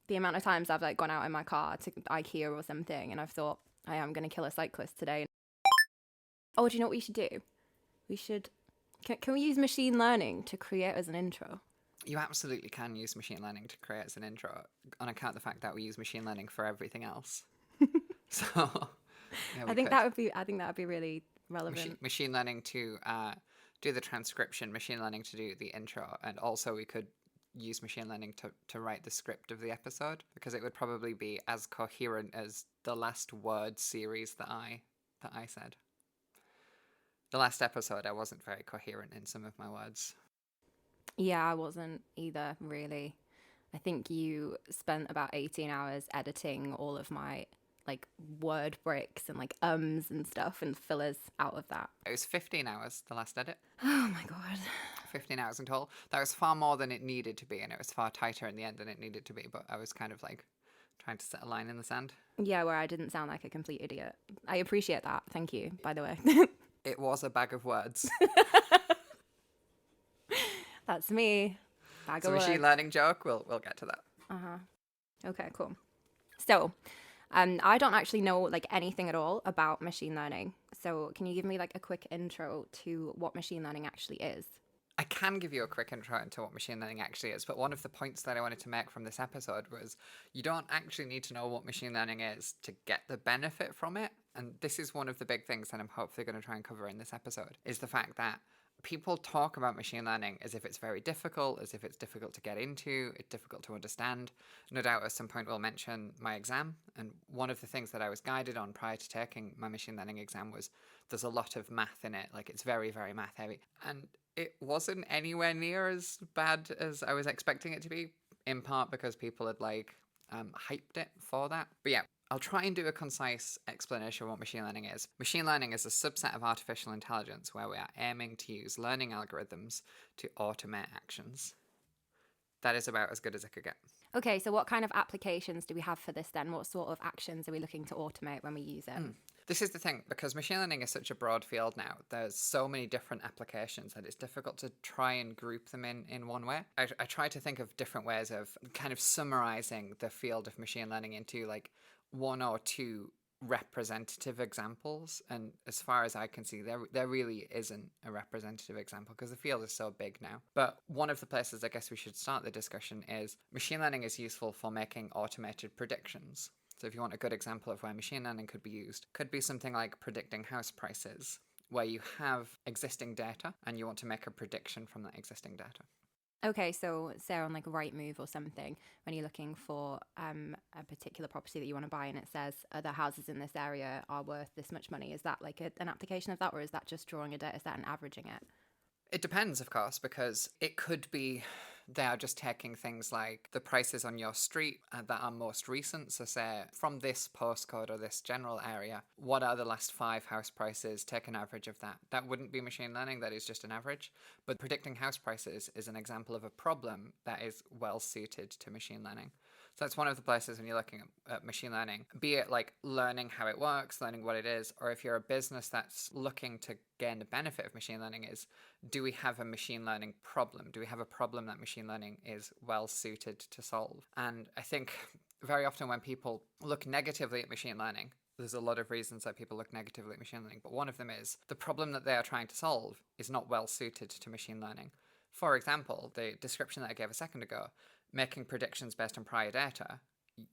The amount of times I've like gone out in my car to IKEA or something and I've thought, I am going to kill a cyclist today. Oh, do you know what we should do? We should... Can we use machine learning to create as an intro? You absolutely can use machine learning to create as an intro on account of the fact that we use machine learning for everything else. So, yeah, I think that would be really relevant. Machine learning to do the transcription, machine learning to do the intro, and also we could use machine learning to write the script of the episode, because it would probably be as coherent as the last word series that I said. The last episode, I wasn't very coherent in some of my words. Yeah, I wasn't either, really. I think you spent about 18 hours editing all of my like word bricks and like and stuff and fillers out of that. It was 15 hours, the last edit. Oh my god. 15 hours in total. That was far more than it needed to be, and it was far tighter in the end than it needed to be, but I was kind of like trying to set a line in the sand. Yeah, where I didn't sound like a complete idiot. I appreciate that. Thank you, by the way. It was a bag of words. That's me. Bag It's a machine learning joke. We'll get to that. Okay, cool. So, I don't actually know like anything at all about machine learning. So, can you give me like a quick intro to what machine learning actually is? I can give you a quick intro into what machine learning actually is, but one of the points that I wanted to make from this episode was you don't actually need to know what machine learning is to get the benefit from it. And this is one of the big things that I'm hopefully going to try and cover in this episode, is the fact that people talk about machine learning as if it's very difficult, as if it's difficult to get into, it's difficult to understand. No doubt at some point we'll mention my exam, and one of the things that I was guided on prior to taking my machine learning exam was there's a lot of math in it, like it's very, very math heavy. And it wasn't anywhere near as bad as I was expecting it to be, in part because people had like hyped it for that. But yeah, I'll try and do a concise explanation of what machine learning is. Machine learning is a subset of artificial intelligence where we are aiming to use learning algorithms to automate actions. That is about as good as I could get. Okay, so what kind of applications do we have for this then? What sort of actions are we looking to automate when we use it? This is the thing, because machine learning is such a broad field now, there's so many different applications that it's difficult to try and group them in one way. I try to think of different ways of kind of summarizing the field of machine learning into like one or two representative examples, and as far as I can see, there really isn't a representative example because the field is so big now. But one of the places I guess we should start the discussion is machine learning is useful for making automated predictions. So if you want a good example of where machine learning could be used, could be something like predicting house prices, where you have existing data and you want to make a prediction from that existing data. Okay, so say on like Rightmove or something, when you're looking for a particular property that you want to buy and it says other houses in this area are worth this much money, is that like an application of that, or is that just drawing a data set and averaging it? It depends, of course, because it could be they are just taking things like the prices on your street that are most recent. So say from this postcode or this general area, what are the last 5 house prices? Take an average of that. That wouldn't be machine learning, that is just an average. But predicting house prices is an example of a problem that is well suited to machine learning. So that's one of the places when you're looking at machine learning, be it like learning how it works, learning what it is, or if you're a business that's looking to gain the benefit of machine learning is, do we have a machine learning problem? Do we have a problem that machine learning is well suited to solve? And I think very often when people look negatively at machine learning, there's a lot of reasons that people look negatively at machine learning, but one of them is the problem that they are trying to solve is not well suited to machine learning. For example, the description that I gave a second ago, making predictions based on prior data,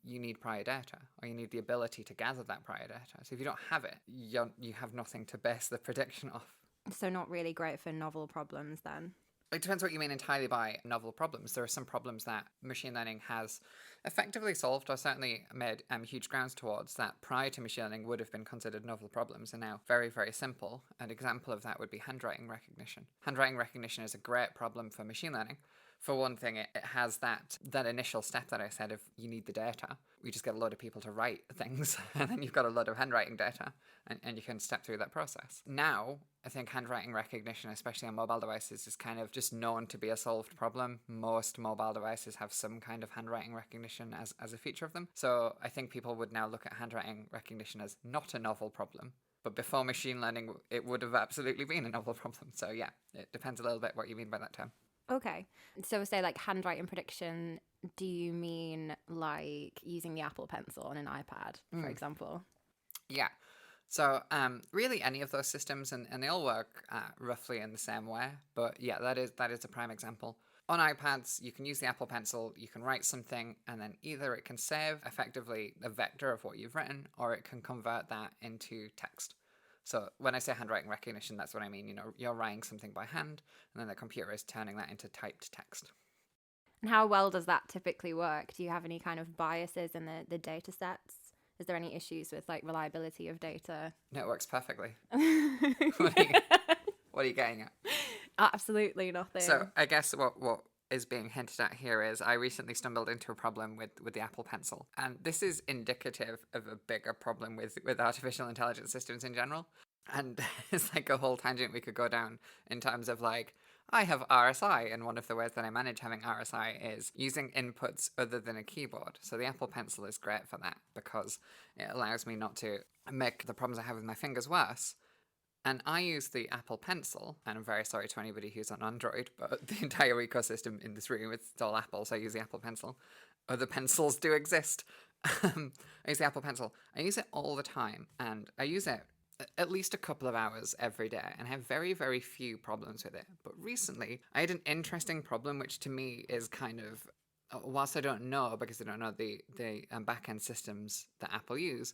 you need prior data, or you need the ability to gather that prior data. So if you don't have it, you have nothing to base the prediction off. So not really great for novel problems then. It depends what you mean entirely by novel problems. There are some problems that machine learning has effectively solved, or certainly made huge grounds towards, that prior to machine learning would have been considered novel problems, and now very, very simple. An example of that would be handwriting recognition. Handwriting recognition is a great problem for machine learning. For one thing, it has that initial step that I said of you need the data. We just get a lot of people to write things, and then you've got a lot of handwriting data, and you can step through that process. Now, I think handwriting recognition, especially on mobile devices, is kind of just known to be a solved problem. Most mobile devices have some kind of handwriting recognition as a feature of them. So I think people would now look at handwriting recognition as not a novel problem. But before machine learning, it would have absolutely been a novel problem. So yeah, it depends a little bit what you mean by that term. Okay. So say like handwriting prediction, do you mean like using the Apple Pencil on an iPad, for example? Yeah. So really any of those systems, and they all work roughly in the same way. But yeah, that is a prime example. On iPads, you can use the Apple Pencil, you can write something, and then either it can save effectively a vector of what you've written, or it can convert that into text. So when I say handwriting recognition, that's what I mean. You're writing something by hand, and then the computer is turning that into typed text. And how well does that typically work? Do you have any kind of biases in the data sets? Is there any issues with like reliability of data? No, it works perfectly. What are you, what are you getting at? Absolutely So nothing. I guess what is being hinted at here is I recently stumbled into a problem with the Apple Pencil, and this is indicative of a bigger problem with artificial intelligence systems in general. And it's like a whole tangent we could go down in terms of like I have RSI, and one of the ways that I manage having RSI is using inputs other than a keyboard. So the Apple Pencil is great for that because it allows me not to make the problems I have with my fingers worse. And I use the Apple Pencil, and I'm very sorry to anybody who's on Android, but the entire ecosystem in this room, it's all Apple, so I use the Apple Pencil. Other pencils do exist. I use the Apple Pencil. I use it all the time, and I use it at least a couple of hours every day, and I have very, very few problems with it. But recently, I had an interesting problem, which to me is kind of, whilst I don't know, because I don't know the back-end systems that Apple use,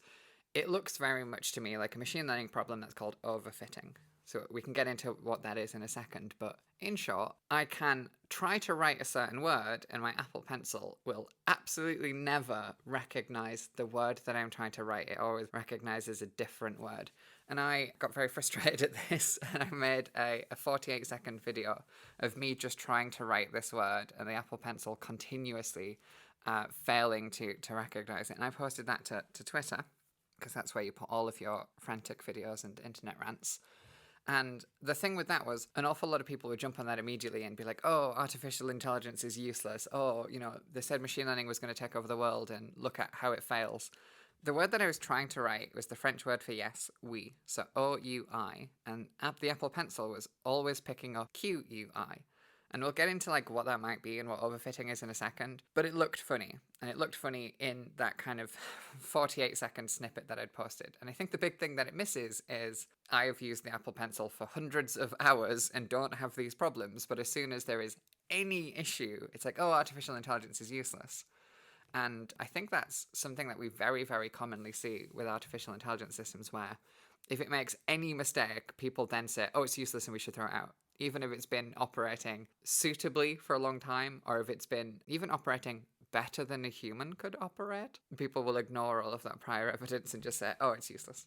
it looks very much to me like a machine learning problem that's called overfitting. So we can get into what that is in a second, but in short, I can try to write a certain word, and my Apple Pencil will absolutely never recognize the word that I'm trying to write. It always recognizes a different word. And I got very frustrated at this, and I made a 48-second video of me just trying to write this word, and the Apple Pencil continuously failing to recognize it. And I posted that to Twitter, because that's where you put all of your frantic videos and internet rants. And the thing with that was an awful lot of people would jump on that immediately and be like, oh, artificial intelligence is useless. Oh, they said machine learning was going to take over the world, and look at how it fails. The word that I was trying to write was the French word for yes, oui. So OUI. And the Apple Pencil was always picking up QUI. And we'll get into like what that might be and what overfitting is in a second. But it looked funny. And it looked funny in that kind of 48-second snippet that I'd posted. And I think the big thing that it misses is I have used the Apple Pencil for hundreds of hours and don't have these problems. But as soon as there is any issue, it's like, oh, artificial intelligence is useless. And I think that's something that we very, very commonly see with artificial intelligence systems, where if it makes any mistake, people then say, oh, it's useless and we should throw it out. Even if it's been operating suitably for a long time, or if it's been even operating better than a human could operate, people will ignore all of that prior evidence and just say, oh, it's useless.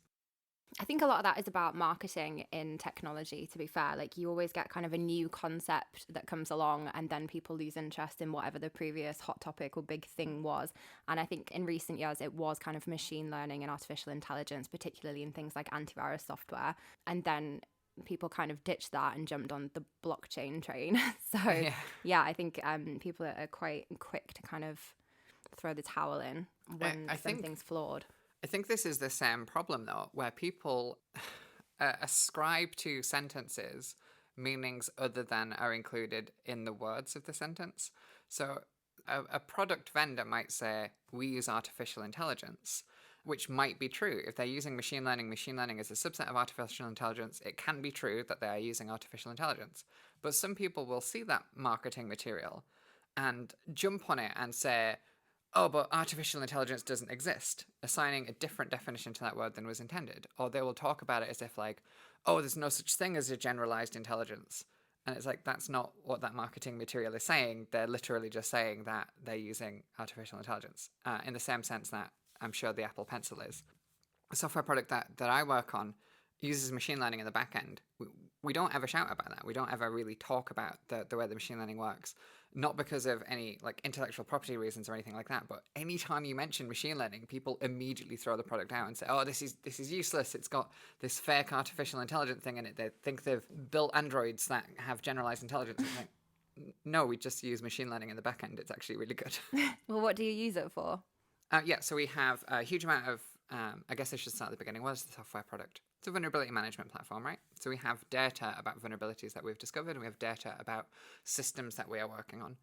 I think a lot of that is about marketing in technology, to be fair. Like, you always get kind of a new concept that comes along, and then people lose interest in whatever the previous hot topic or big thing was. And I think in recent years, it was kind of machine learning and artificial intelligence, particularly in things like antivirus software. And then people kind of ditched that and jumped on the blockchain train. So, Yeah. yeah, I think people are quite quick to kind of throw the towel in when I think something's flawed. I think this is the same problem, though, where people ascribe to sentences meanings other than are included in the words of the sentence. So a product vendor might say, we use artificial intelligence, which might be true. If they're using machine learning is a subset of artificial intelligence. It can be true that they are using artificial intelligence. But some people will see that marketing material and jump on it and say, oh, but artificial intelligence doesn't exist, assigning a different definition to that word than was intended. Or they will talk about it as if like, oh, there's no such thing as a generalized intelligence. And it's like, that's not what that marketing material is saying. They're literally just saying that they're using artificial intelligence in the same sense that I'm sure the Apple Pencil is. A software product that I work on uses machine learning in the back end. We don't ever shout about that. We don't ever really talk about the way the machine learning works. Not because of any like intellectual property reasons or anything like that, but anytime you mention machine learning, people immediately throw the product out and say, oh, this is useless. It's got this fake artificial intelligence thing in it. They think they've built androids that have generalized intelligence. It's like, no, we just use machine learning in the back end. It's actually really good. Well, what do you use it for? Yeah, so we have a huge amount of, I guess I should start at the beginning. What is the software product? It's a vulnerability management platform, right? So we have data about vulnerabilities that we've discovered, and we have data about systems that we are working on.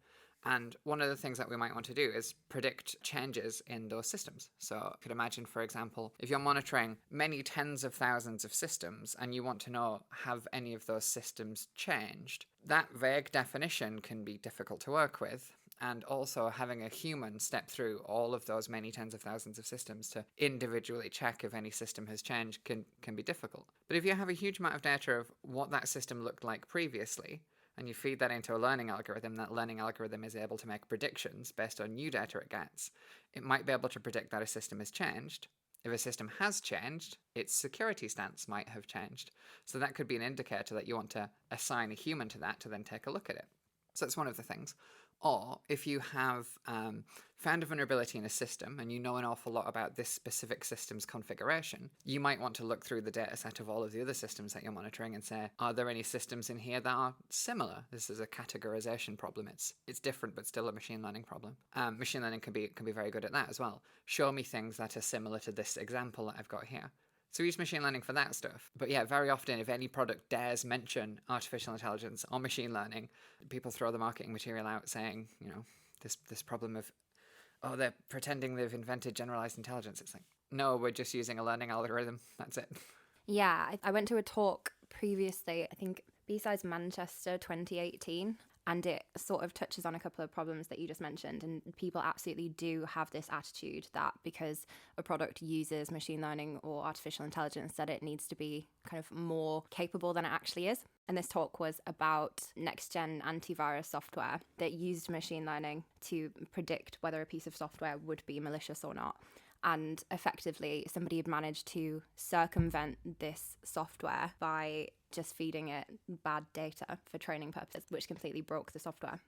And one of the things that we might want to do is predict changes in those systems. So you could imagine, for example, if you're monitoring many tens of thousands of systems and you want to know, have any of those systems changed? That vague definition can be difficult to work with. And also having a human step through all of those many tens of thousands of systems to individually check if any system has changed can be difficult. But if you have a huge amount of data of what that system looked like previously, and you feed that into a learning algorithm, that learning algorithm is able to make predictions based on new data it gets, it might be able to predict that a system has changed. If a system has changed, its security stance might have changed. So that could be an indicator that you want to assign a human to that to then take a look at it. So that's one of the things. Or if you have found a vulnerability in a system and you know an awful lot about this specific system's configuration, you might want to look through the data set of all of the other systems that you're monitoring and say, are there any systems in here that are similar? This is a categorization problem. It's different, but still a machine learning problem. Machine learning can be very good at that as well. Show me things that are similar to this example that I've got here. So we use machine learning for that stuff. But yeah, very often if any product dares mention artificial intelligence or machine learning, people throw the marketing material out saying, this problem of, oh, they're pretending they've invented generalized intelligence. It's like, no, we're just using a learning algorithm. That's it. Yeah, I went to a talk previously, I think B-Sides Manchester 2018, and it sort of touches on a couple of problems that you just mentioned. And people absolutely do have this attitude that because a product uses machine learning or artificial intelligence, that it needs to be kind of more capable than it actually is. And this talk was about next-gen antivirus software that used machine learning to predict whether a piece of software would be malicious or not. And effectively, somebody had managed to circumvent this software by just feeding it bad data for training purposes, which completely broke the software.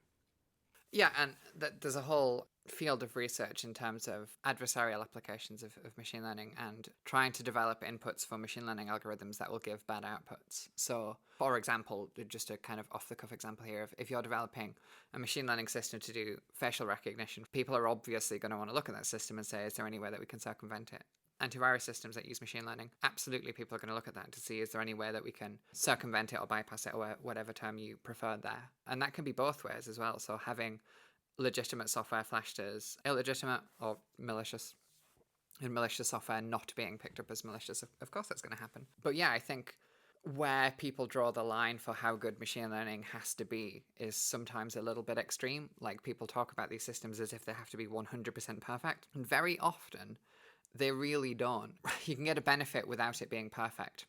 Yeah, and there's a whole field of research in terms of adversarial applications of machine learning and trying to develop inputs for machine learning algorithms that will give bad outputs. So, for example, just a kind of off-the-cuff example here, if you're developing a machine learning system to do facial recognition, people are obviously going to want to look at that system and say, is there any way that we can circumvent it? Antivirus systems that use machine learning, absolutely people are going to look at that to see, is there any way that we can circumvent it or bypass it, or whatever term you prefer there. And that can be both ways as well. So having legitimate software flashed as illegitimate or malicious, and malicious software not being picked up as malicious, of course that's going to happen. But yeah, I think where people draw the line for how good machine learning has to be is sometimes a little bit extreme. Like, people talk about these systems as if they have to be 100% perfect. And very often, they really don't. You can get a benefit without it being perfect.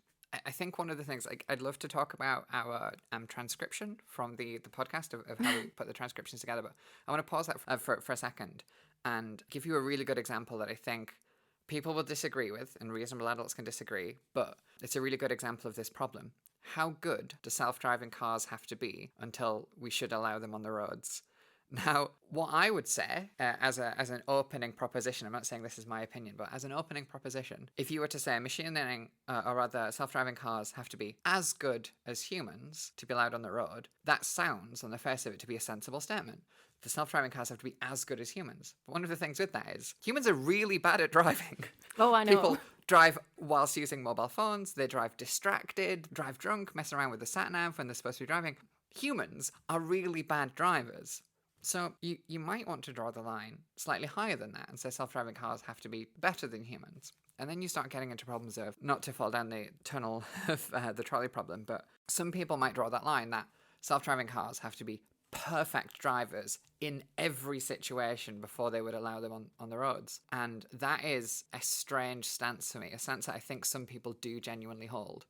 I think one of the things, like, I'd love to talk about our transcription from the podcast of how we put the transcriptions together, but I want to pause that for a second and give you a really good example that I think people will disagree with, and reasonable adults can disagree, but it's a really good example of this problem. How good do self-driving cars have to be until we should allow them on the roads? Now, what I would say as an opening proposition, I'm not saying this is my opinion, but as an opening proposition, if you were to say machine learning, or rather self-driving cars have to be as good as humans to be allowed on the road, that sounds on the face of it to be a sensible statement. The self-driving cars have to be as good as humans. But one of the things with that is humans are really bad at driving. Oh, I know. People drive whilst using mobile phones, they drive distracted, drive drunk, mess around with the sat-nav when they're supposed to be driving. Humans are really bad drivers. So you might want to draw the line slightly higher than that and say self-driving cars have to be better than humans. And then you start getting into problems of, not to fall down the tunnel of the trolley problem, but some people might draw that line that self-driving cars have to be perfect drivers in every situation before they would allow them on the roads. And that is a strange stance for me, a stance that I think some people do genuinely hold.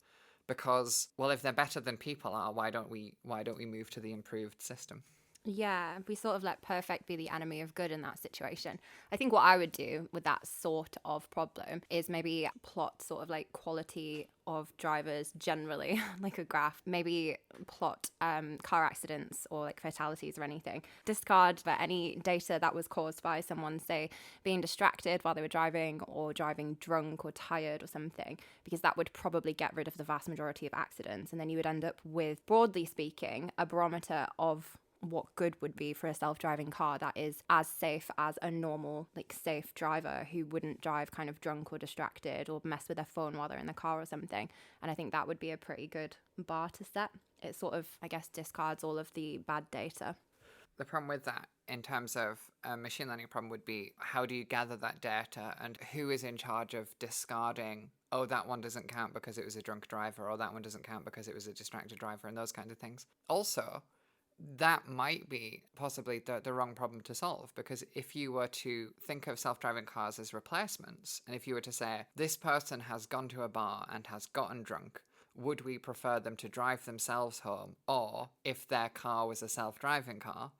Because, well, if they're better than people are, why don't we move to the improved system? Yeah, we sort of let perfect be the enemy of good in that situation. I think what I would do with that sort of problem is maybe plot sort of like quality of drivers generally, like a graph, maybe plot car accidents or like fatalities or anything. Discard for any data that was caused by someone, say, being distracted while they were driving or driving drunk or tired or something, because that would probably get rid of the vast majority of accidents. And then you would end up with, broadly speaking, a barometer of what good would be for a self-driving car that is as safe as a normal, like, safe driver who wouldn't drive kind of drunk or distracted or mess with their phone while they're in the car or something. And I think that would be a pretty good bar to set. It sort of, I guess, discards all of the bad data. The problem with that in terms of a machine learning problem would be, how do you gather that data, and who is in charge of discarding, oh, that one doesn't count because it was a drunk driver, or that one doesn't count because it was a distracted driver, and those kinds of things. Also, that might be possibly the wrong problem to solve, because if you were to think of self-driving cars as replacements, and if you were to say, this person has gone to a bar and has gotten drunk, would we prefer them to drive themselves home, or if their car was a self-driving car?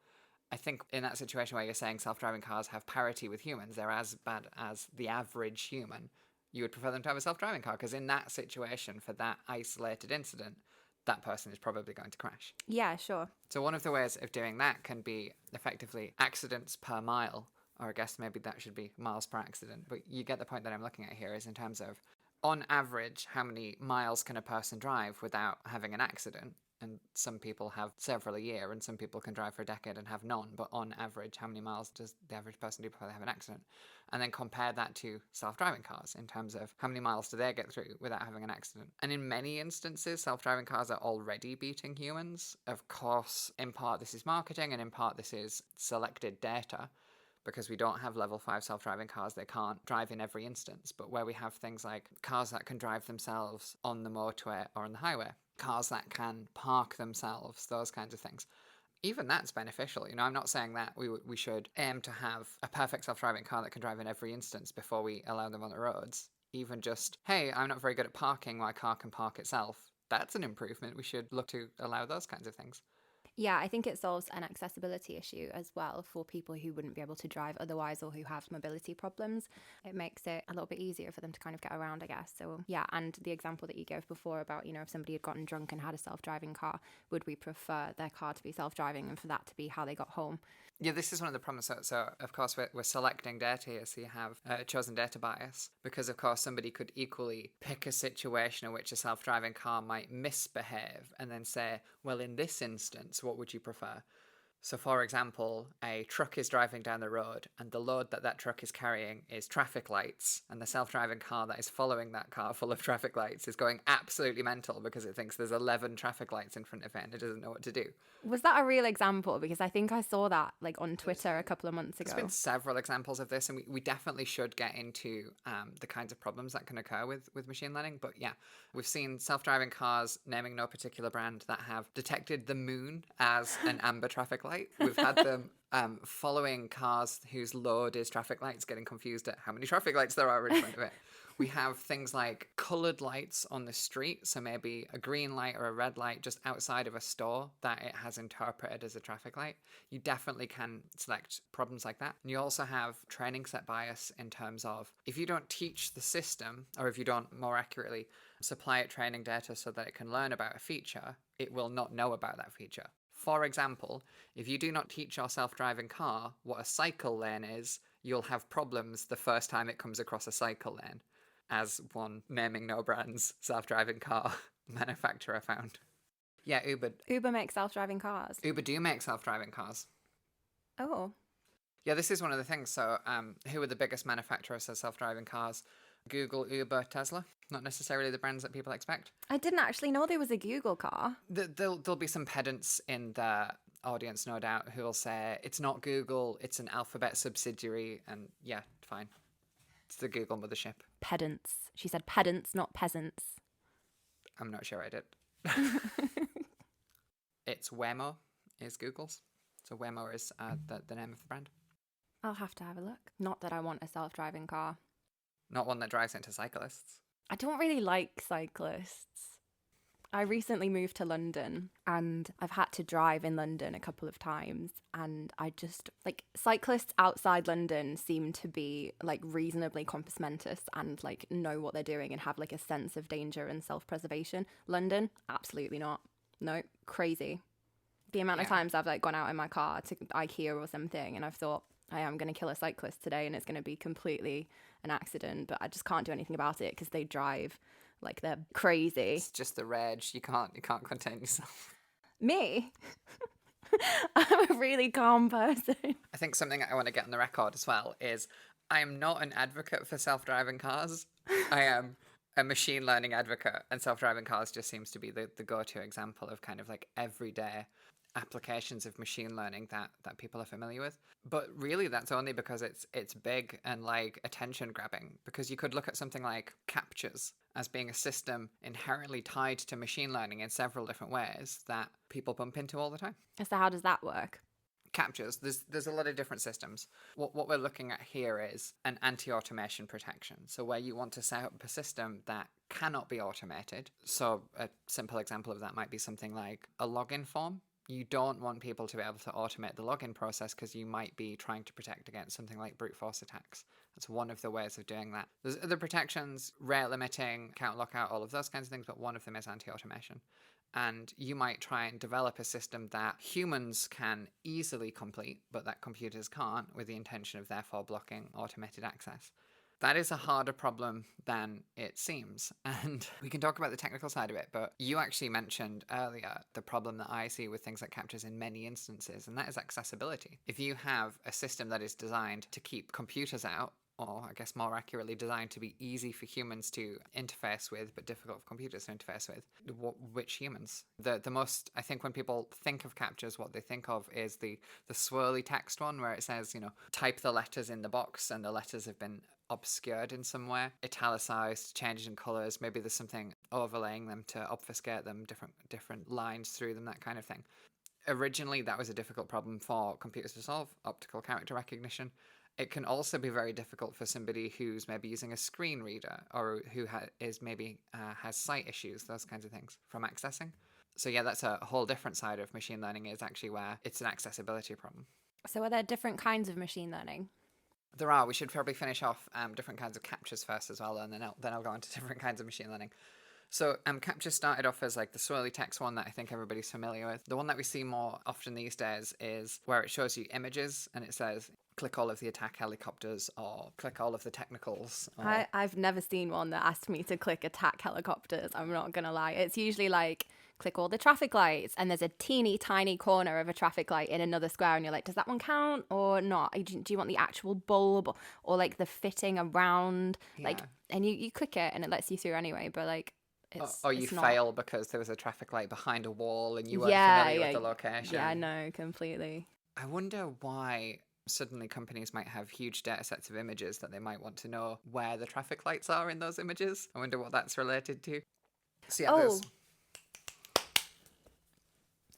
I think in that situation where you're saying self-driving cars have parity with humans, they're as bad as the average human, you would prefer them to have a self-driving car, because in that situation, for that isolated incident, that person is probably going to crash. Yeah, sure. So one of the ways of doing that can be effectively accidents per mile, or I guess maybe that should be miles per accident, but you get the point that I'm looking at here, is in terms of, on average, how many miles can a person drive without having an accident? And some people have several a year, and some people can drive for a decade and have none. But on average, how many miles does the average person do before they have an accident? And then compare that to self-driving cars in terms of how many miles do they get through without having an accident. And in many instances, self-driving cars are already beating humans. Of course, in part this is marketing, and in part this is selected data. Because we don't have level 5 self-driving cars, they can't drive in every instance. But where we have things like cars that can drive themselves on the motorway or on the highway, cars that can park themselves, those kinds of things, even that's beneficial. You know, I'm not saying that we should aim to have a perfect self-driving car that can drive in every instance before we allow them on the roads. Even just, hey, I'm not very good at parking, my car can park itself. That's an improvement. We should look to allow those kinds of things. Yeah, I think it solves an accessibility issue as well for people who wouldn't be able to drive otherwise, or who have mobility problems. It makes it a little bit easier for them to kind of get around, I guess. So yeah, and the example that you gave before about, you know, if somebody had gotten drunk and had a self-driving car, would we prefer their car to be self-driving and for that to be how they got home? Yeah, this is one of the problems. So of course, we're selecting data here, so you have chosen data bias, because, of course, somebody could equally pick a situation in which a self-driving car might misbehave and then say, well, in this instance, what would you prefer? So, for example, a truck is driving down the road, and the load that truck is carrying is traffic lights, and the self-driving car that is following that car full of traffic lights is going absolutely mental because it thinks there's 11 traffic lights in front of it and it doesn't know what to do. Was that a real example? Because I think I saw that like on Twitter a couple of months ago. There's been several examples of this, and we definitely should get into the kinds of problems that can occur with machine learning. But yeah, we've seen self-driving cars, naming no particular brand, that have detected the moon as an amber traffic light. We've had them following cars whose load is traffic lights, getting confused at how many traffic lights there are in front of it. We have things like coloured lights on the street, so maybe a green light or a red light just outside of a store that it has interpreted as a traffic light. You definitely can select problems like that. And you also have training set bias in terms of, if you don't teach the system, or if you don't, more accurately, supply it training data so that it can learn about a feature, it will not know about that feature. For example, if you do not teach your self-driving car what a cycle lane is, you'll have problems the first time it comes across a cycle lane, as one naming no brands self-driving car manufacturer found. Yeah, Uber makes self-driving cars. Uber do make self-driving cars. Oh. Yeah, this is one of the things. So who are the biggest manufacturers of self-driving cars? Google, Uber, Tesla. Not necessarily the brands that people expect. I didn't actually know there was a Google car. There'll be some pedants in the audience, no doubt, who will say, it's not Google, it's an Alphabet subsidiary. And yeah, fine. It's the Google mothership. Pedants. She said pedants, not peasants. I'm not sure I did. It's Waymo is Google's. So Waymo is the name of the brand. I'll have to have a look. Not that I want a self-driving car. Not one that drives into cyclists. I don't really like cyclists. I recently moved to London and I've had to drive in London a couple of times, and I just, like, cyclists outside London seem to be like reasonably compass mentis and like know what they're doing and have like a sense of danger and self-preservation. London, absolutely not. No, crazy. The amount of times I've like gone out in my car to IKEA or something and I've thought, I am going to kill a cyclist today and it's going to be completely an accident, but I just can't do anything about it because they drive like they're crazy. It's just the reg. You can't contain yourself. Me? I'm a really calm person. I think something I want to get on the record as well is I am not an advocate for self-driving cars. I am a machine learning advocate, and self-driving cars just seems to be the go-to example of kind of like everyday applications of machine learning that people are familiar with. But really that's only because it's big and like attention grabbing, because you could look at something like captures as being a system inherently tied to machine learning in several different ways that people bump into all the time. So how does that work? Captures, there's a lot of different systems. What we're looking at here is an anti-automation protection, so where you want to set up a system that cannot be automated. So a simple example of that might be something like a login form. You don't want people to be able to automate the login process because you might be trying to protect against something like brute force attacks. That's one of the ways of doing that. There's other protections, rate limiting, count lockout, all of those kinds of things, but one of them is anti-automation. And you might try and develop a system that humans can easily complete, but that computers can't, with the intention of therefore blocking automated access. That is a harder problem than it seems. And we can talk about the technical side of it, but you actually mentioned earlier the problem that I see with things like captures in many instances, and that is accessibility. If you have a system that is designed to keep computers out, or I guess more accurately designed to be easy for humans to interface with, but difficult for computers to interface with, which humans? The most, I think when people think of captures, what they think of is the swirly text one where it says, type the letters in the box and the letters have been obscured in some way, italicized, changed in colors, maybe there's something overlaying them to obfuscate them, different lines through them, that kind of thing. Originally, that was a difficult problem for computers to solve, optical character recognition. It can also be very difficult for somebody who's maybe using a screen reader or who has sight issues, those kinds of things, from accessing. So yeah, that's a whole different side of machine learning, is actually where it's an accessibility problem. So are there different kinds of machine learning? There are. We should probably finish off different kinds of captures first as well, and then I'll go on to different kinds of machine learning. So captures started off as like the swirly text one that I think everybody's familiar with. The one that we see more often these days is where it shows you images and it says, click all of the attack helicopters or click all of the technicals. Or... I've never seen one that asked me to click attack helicopters. I'm not going to lie. It's usually like, click all the traffic lights, and there's a teeny tiny corner of a traffic light in another square, and you're like, does that one count or not? Do you want the actual bulb or like the fitting around? Yeah. Like, and you click it and it lets you through anyway, but like, or you not... fail because there was a traffic light behind a wall and you weren't familiar with the location. Yeah, no, completely. I wonder why suddenly companies might have huge data sets of images that they might want to know where the traffic lights are in those images. I wonder what that's related to. So yeah,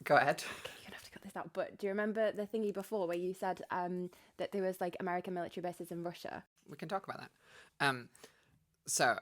Go ahead. Okay, you're gonna have to cut this out. But do you remember the thingy before where you said that there was like American military bases in Russia? We can talk about that. So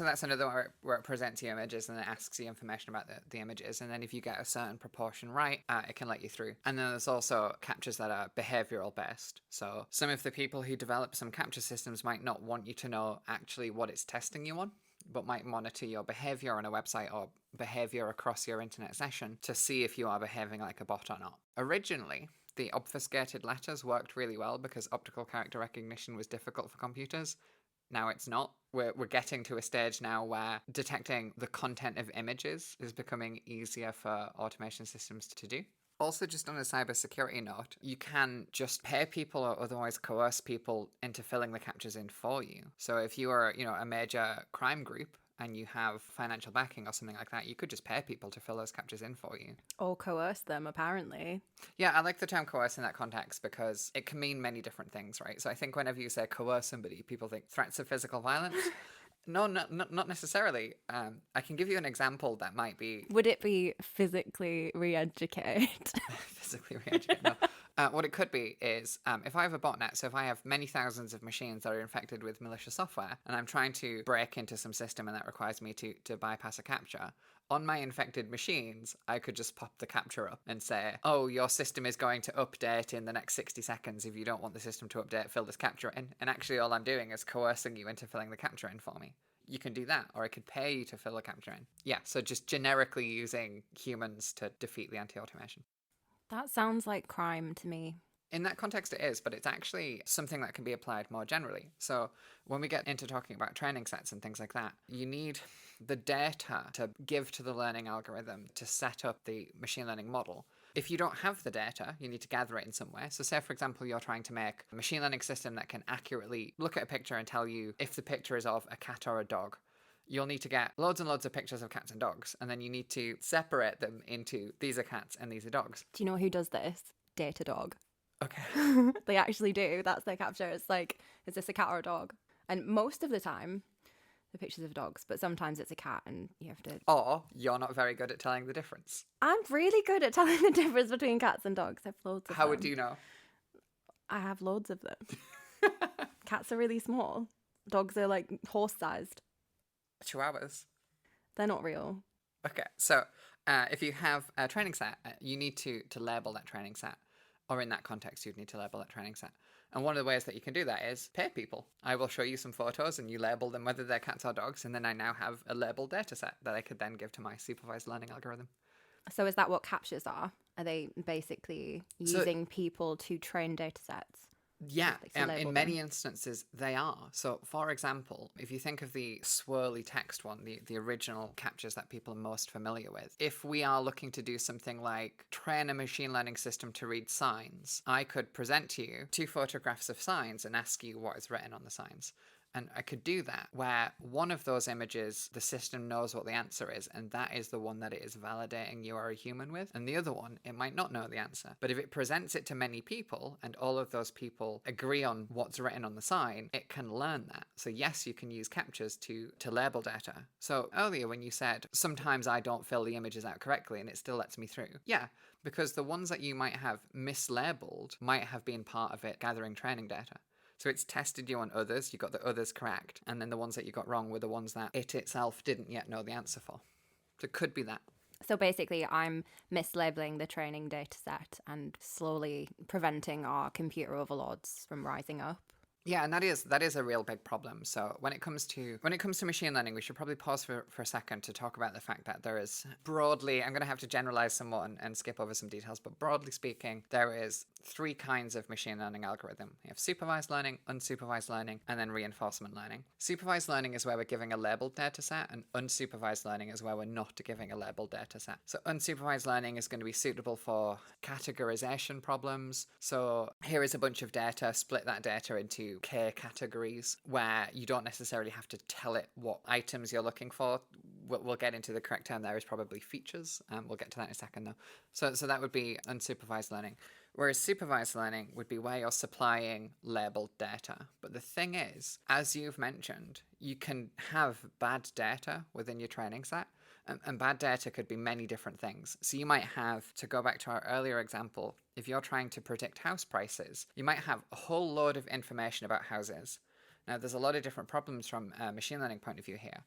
that's another one where it presents you images and it asks you information about the images, and then if you get a certain proportion right, it can let you through. And then there's also captures that are behavioral based. So some of the people who develop some capture systems might not want you to know actually what it's testing you on, but might monitor your behavior on a website or behavior across your internet session to see if you are behaving like a bot or not. Originally, the obfuscated letters worked really well because optical character recognition was difficult for computers. Now it's not. We're getting to a stage now where detecting the content of images is becoming easier for automation systems to do. Also, just on a cybersecurity note, you can just pay people or otherwise coerce people into filling the captures in for you. So if you are, a major crime group and you have financial backing or something like that, you could just pay people to fill those captures in for you. Or coerce them, apparently. Yeah, I like the term coerce in that context because it can mean many different things, right? So I think whenever you say coerce somebody, people think threats of physical violence. No, not necessarily. I can give you an example that might be... Would it be physically re-educate? Physically re-educate, no. What it could be is if I have a botnet, so if I have many thousands of machines that are infected with malicious software, and I'm trying to break into some system and that requires me to bypass a captcha, on my infected machines, I could just pop the captcha up and say, oh, your system is going to update in the next 60 seconds. If you don't want the system to update, fill this captcha in. And actually all I'm doing is coercing you into filling the captcha in for me. You can do that, or I could pay you to fill the captcha in. Yeah, so just generically using humans to defeat the anti-automation. That sounds like crime to me. In that context, it is, but it's actually something that can be applied more generally. So when we get into talking about training sets and things like that, you need the data to give to the learning algorithm to set up the machine learning model. If you don't have the data, you need to gather it in some way. So say, for example, you're trying to make a machine learning system that can accurately look at a picture and tell you if the picture is of a cat or a dog. You'll need to get loads and loads of pictures of cats and dogs, and then you need to separate them into these are cats and these are dogs. Do you know who does this? Datadog. Okay. They actually do. That's their capture. It's like, is this a cat or a dog? And most of the time, the pictures of dogs, but sometimes it's a cat and you have to... Or you're not very good at telling the difference. I'm really good at telling the difference between cats and dogs. I have loads of them. How would you know? I have loads of them. Cats are really small. Dogs are like horse-sized. Chihuahuas. They're not real. Okay, so if you have a training set, you need to label that training set. Or in that context, you'd need to label that training set. And one of the ways that you can do that is pay people. I will show you some photos and you label them whether they're cats or dogs, and then I now have a labeled data set that I could then give to my supervised learning algorithm. So is that what captures are? Are they basically using people to train data sets? Yeah, Like in many instances they are. So, for example, if you think of the swirly text one, the original captures that people are most familiar with, if we are looking to do something like train a machine learning system to read signs, I could present to you 2 photographs of signs and ask you what is written on the signs. And I could do that where one of those images, the system knows what the answer is, and that is the one that it is validating you are a human with. And the other one, it might not know the answer. But if it presents it to many people, and all of those people agree on what's written on the sign, it can learn that. So yes, you can use captures to label data. So earlier when you said, sometimes I don't fill the images out correctly and it still lets me through. Yeah, because the ones that you might have mislabeled might have been part of it gathering training data. So it's tested you on others, you got the others correct, and then the ones that you got wrong were the ones that it itself didn't yet know the answer for. So it could be that. So basically, I'm mislabeling the training data set and slowly preventing our computer overlords from rising up. Yeah, and that is a real big problem. So when it comes to machine learning, we should probably pause for a second to talk about the fact that there is broadly, I'm going to have to generalize somewhat and skip over some details, but broadly speaking, there is 3 kinds of machine learning algorithm. You have supervised learning, unsupervised learning, and then reinforcement learning. Supervised learning is where we're giving a labeled data set, and unsupervised learning is where we're not giving a labeled data set. So unsupervised learning is going to be suitable for categorization problems. So here is a bunch of data, split that data into K categories where you don't necessarily have to tell it what items you're looking for. We'll get into the correct term there is probably features. We'll get to that in a second though. So that would be unsupervised learning. Whereas supervised learning would be where you're supplying labeled data. But the thing is, as you've mentioned, you can have bad data within your training set. And bad data could be many different things. So you might have, to go back to our earlier example, if you're trying to predict house prices, you might have a whole load of information about houses. Now, there's a lot of different problems from a machine learning point of view here.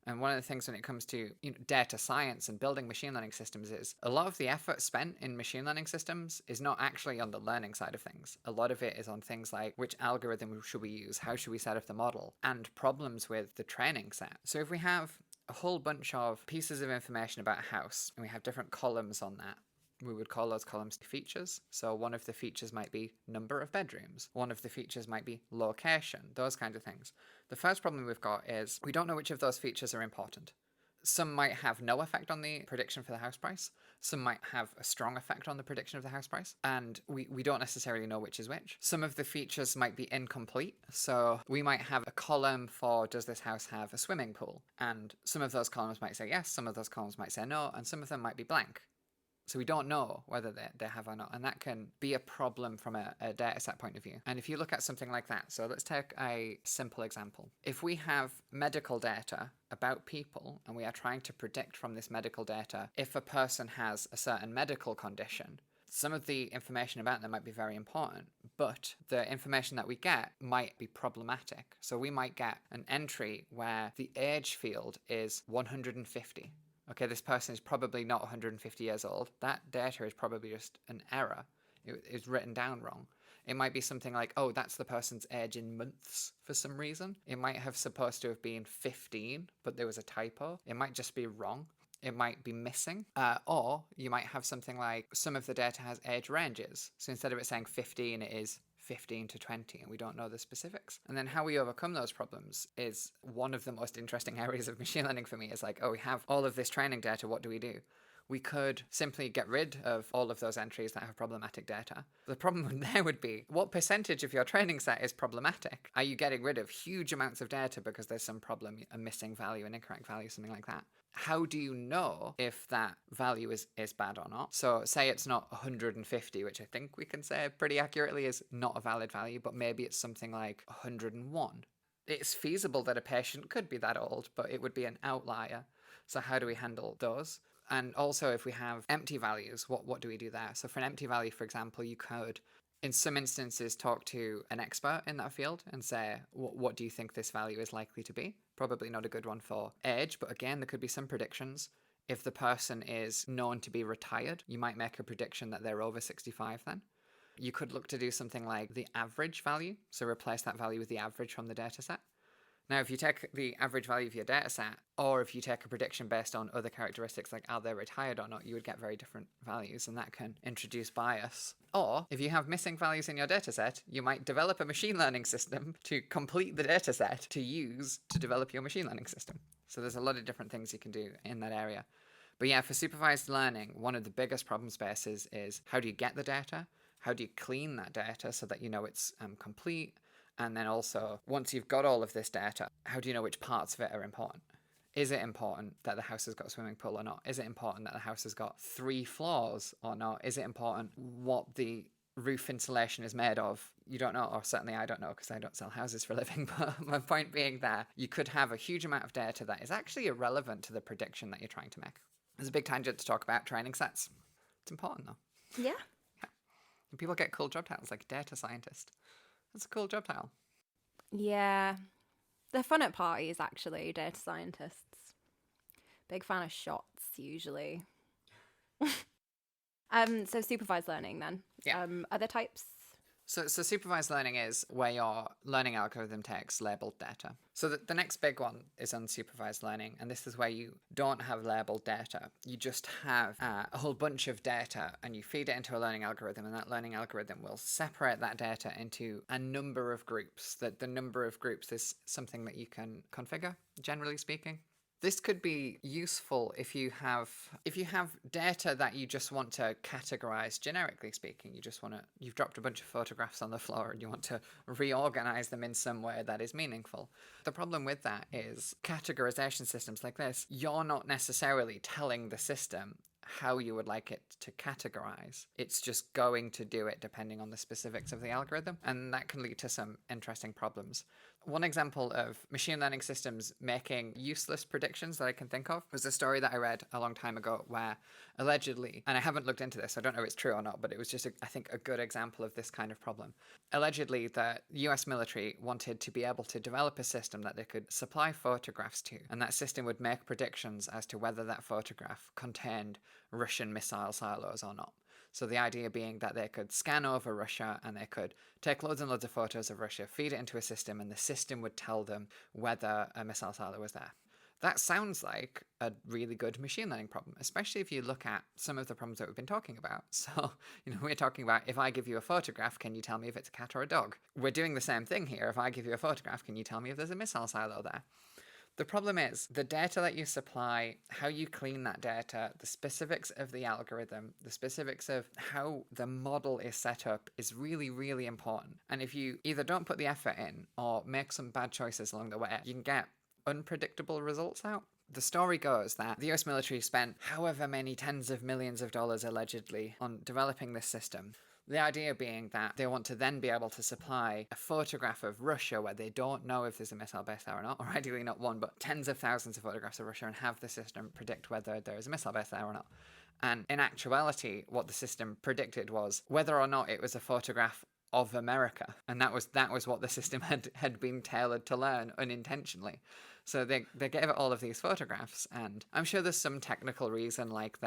And one of the things when it comes to data science and building machine learning systems is a lot of the effort spent in machine learning systems is not actually on the learning side of things. A lot of it is on things like which algorithm should we use, how should we set up the model, and problems with the training set. So if we have a whole bunch of pieces of information about a house, and we have different columns on that. We would call those columns features. So one of the features might be number of bedrooms. One of the features might be location, those kinds of things. The first problem we've got is we don't know which of those features are important. Some might have no effect on the prediction for the house price. Some might have a strong effect on the prediction of the house price. And we don't necessarily know which is which. Some of the features might be incomplete. So we might have a column for does this house have a swimming pool? And some of those columns might say yes, some of those columns might say no, and some of them might be blank. So we don't know whether they have or not. And that can be a problem from a data set point of view. And if you look at something like that, so let's take a simple example. If we have medical data about people and we are trying to predict from this medical data if a person has a certain medical condition, some of the information about them might be very important, but the information that we get might be problematic. So we might get an entry where the age field is 150. Okay, this person is probably not 150 years old. That data is probably just an error. It is written down wrong. It might be something like, oh, that's the person's age in months for some reason. It might have supposed to have been 15, but there was a typo. It might just be wrong. It might be missing. Or you might have something like some of the data has age ranges. So instead of it saying 15, it is 15 to 20, and we don't know the specifics. And then how we overcome those problems is one of the most interesting areas of machine learning for me. Is like, oh, we have all of this training data, what do we do? We could simply get rid of all of those entries that have problematic data. The problem there would be, what percentage of your training set is problematic? Are you getting rid of huge amounts of data because there's some problem, a missing value, an incorrect value, something like that? How do you know if that value is bad or not? So say it's not 150, which I think we can say pretty accurately is not a valid value, but maybe it's something like 101. It's feasible that a patient could be that old, but it would be an outlier. So how do we handle those? And also, if we have empty values, what do we do there? So for an empty value, for example, you could, in some instances, talk to an expert in that field and say, what do you think this value is likely to be? Probably not a good one for age, but again, there could be some predictions. If the person is known to be retired, you might make a prediction that they're over 65 then. You could look to do something like the average value, so replace that value with the average from the data set. Now, if you take the average value of your data set, or if you take a prediction based on other characteristics like are they retired or not, you would get very different values, and that can introduce bias. Or if you have missing values in your data set, you might develop a machine learning system to complete the data set to use to develop your machine learning system. So there's a lot of different things you can do in that area. But yeah, for supervised learning, one of the biggest problem spaces is how do you get the data? How do you clean that data so that you know it's complete? And then also, once you've got all of this data, how do you know which parts of it are important? Is it important that the house has got a swimming pool or not? Is it important that the house has got 3 floors or not? Is it important what the roof insulation is made of? You don't know, or certainly I don't know because I don't sell houses for a living. But my point being there, you could have a huge amount of data that is actually irrelevant to the prediction that you're trying to make. There's a big tangent to talk about training sets. It's important though. Yeah. And people get cool job titles like data scientist. That's a cool job title. Yeah. They're fun at parties, actually, data scientists. Big fan of shots, usually. So supervised learning, then. Yeah. Other types? So supervised learning is where your learning algorithm takes labeled data. So the next big one is unsupervised learning, and this is where you don't have labeled data. You just have a whole bunch of data, and you feed it into a learning algorithm, and that learning algorithm will separate that data into a number of groups. That the number of groups is something that you can configure, generally speaking. This could be useful if you have data that you just want to categorize, generically speaking. You've dropped a bunch of photographs on the floor and you want to reorganize them in some way that is meaningful. The problem with that is categorization systems like this, you're not necessarily telling the system how you would like it to categorize. It's just going to do it depending on the specifics of the algorithm, and that can lead to some interesting problems. One example of machine learning systems making useless predictions that I can think of was a story that I read a long time ago where allegedly, and I haven't looked into this, I don't know if it's true or not, but it was just, I think, a good example of this kind of problem. Allegedly, the US military wanted to be able to develop a system that they could supply photographs to, and that system would make predictions as to whether that photograph contained Russian missile silos or not. So the idea being that they could scan over Russia and they could take loads and loads of photos of Russia, feed it into a system, and the system would tell them whether a missile silo was there. That sounds like a really good machine learning problem, especially if you look at some of the problems that we've been talking about. So, we're talking about if I give you a photograph, can you tell me if it's a cat or a dog? We're doing the same thing here. If I give you a photograph, can you tell me if there's a missile silo there? The problem is the data that you supply, how you clean that data, the specifics of the algorithm, the specifics of how the model is set up is really, really important. And if you either don't put the effort in or make some bad choices along the way, you can get unpredictable results out. The story goes that the US military spent however many tens of millions of dollars allegedly on developing this system. The idea being that they want to then be able to supply a photograph of Russia where they don't know if there's a missile base there or not, or ideally not one, but tens of thousands of photographs of Russia and have the system predict whether there is a missile base there or not. And in actuality, what the system predicted was whether or not it was a photograph of America. And that was what the system had been tailored to learn unintentionally. So they gave it all of these photographs, and I'm sure there's some technical reason, like